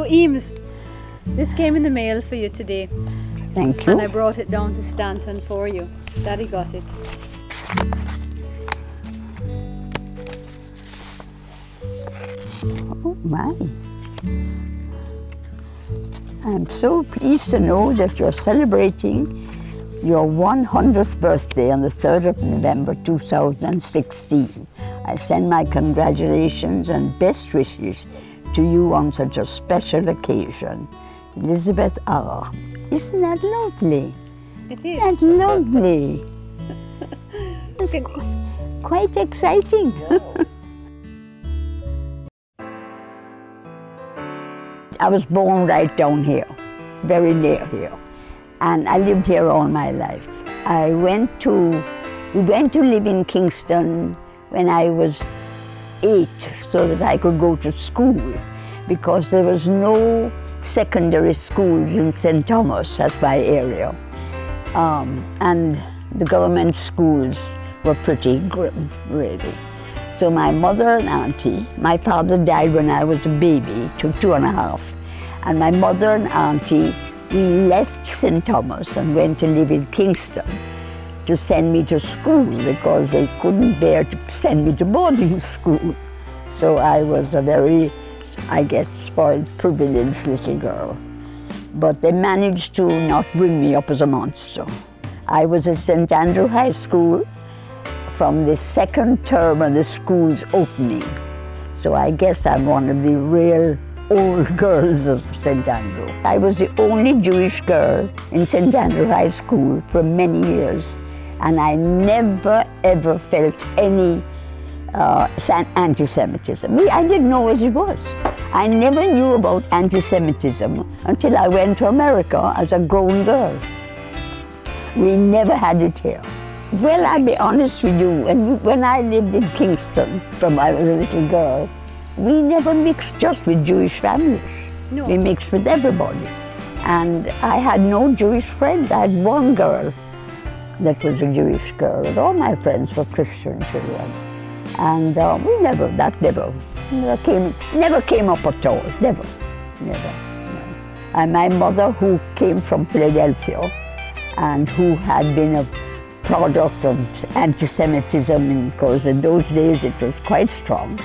So Eames, this came in the mail for you today. Thank you. And I brought it down to Stanton for you. Daddy got it. Oh my. I'm so pleased to know that you're celebrating your 100th birthday on the 3rd of November 2016. I send my congratulations and best wishes to you on such a special occasion. Elizabeth R. Isn't that lovely? It is. That's lovely. It's quite exciting. I was born right down here, very near here, and I lived here all my life. We went to live in Kingston when I was 8 so that I could go to school, because there was no secondary schools in St. Thomas, that's my area. And the government schools were pretty grim, really. So my mother and auntie, my father died when I was a baby, 2.5. And my mother and auntie, we left St. Thomas and went to live in Kingston to send me to school because they couldn't bear to send me to boarding school. So I was a very, I guess, spoiled, privileged little girl. But they managed to not bring me up as a monster. I was at St. Andrew High School from the second term of the school's opening. So I guess I'm one of the real old girls of St. Andrew. I was the only Jewish girl in St. Andrew High School for many years, and I never ever felt any anti-Semitism. I didn't know what it was. I never knew about anti-Semitism until I went to America as a grown girl. We never had it here. Well, I'll be honest with you, when I lived in Kingston from I was a little girl, we never mixed just with Jewish families. No. We mixed with everybody. And I had no Jewish friends. I had one girl that was a Jewish girl, and all my friends were Christian children. And we never came up at all, never. No. And my mother, who came from Philadelphia and who had been a product of anti-Semitism, because in those days it was quite strong.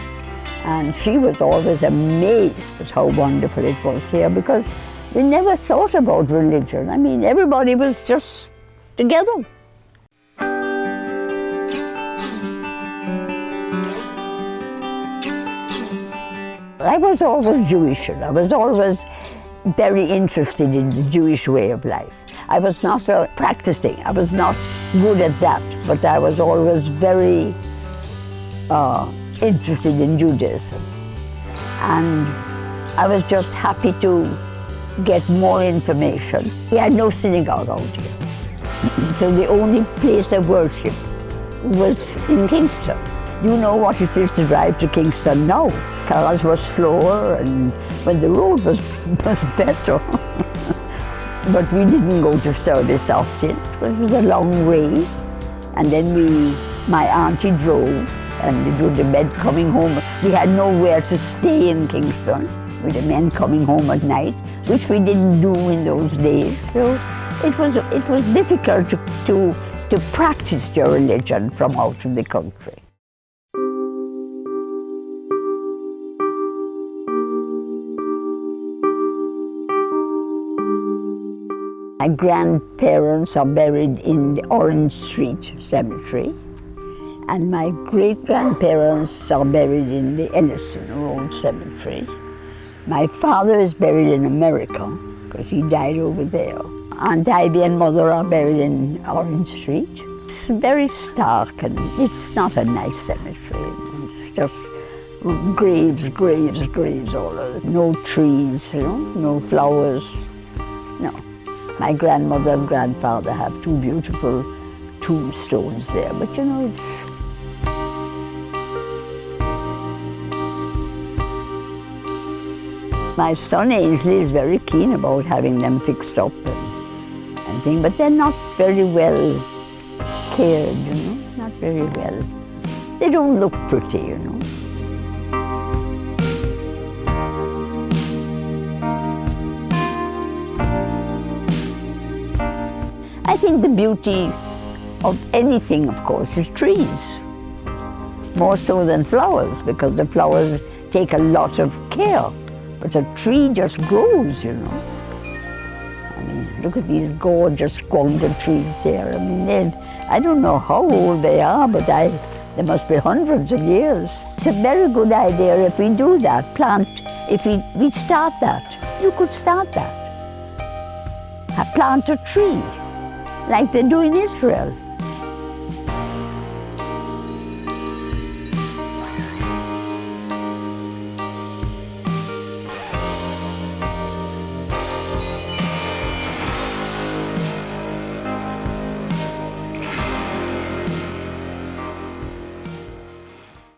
And she was always amazed at how wonderful it was here, because we never thought about religion. I mean, everybody was just together. I was always Jewish, and I was always very interested in the Jewish way of life. I was not practicing, I was not good at that, but I was always very interested in Judaism. And I was just happy to get more information. We had no synagogue out here. So the only place of worship was in Kingston. You know what it is to drive to Kingston now. Cars were slower, and when the road was better. But we didn't go to service often. It was a long way. And then my auntie drove, and it was the men coming home. We had nowhere to stay in Kingston with the men coming home at night, which we didn't do in those days. So it was difficult to practice your religion from out of the country. My grandparents are buried in the Orange Street Cemetery, and my great-grandparents are buried in the Ellison Road Cemetery. My father is buried in America, because he died over there. Aunt Ivy and mother are buried in Orange Street. It's very stark, and it's not a nice cemetery. It's just graves all over. No trees, no flowers, no. My grandmother and grandfather have 2 beautiful tombstones there, but it's... My son Ainsley is very keen about having them fixed up and things, but they're not very well cared, not very well. They don't look pretty, think the beauty of anything, of course, is trees. More so than flowers, because the flowers take a lot of care. But a tree just grows, you know. I mean, look at these gorgeous squander trees here. I mean, I don't know how old they are, but they must be hundreds of years. It's a very good idea if we do that, if we start that. You could start that. Plant a tree, like they do in Israel.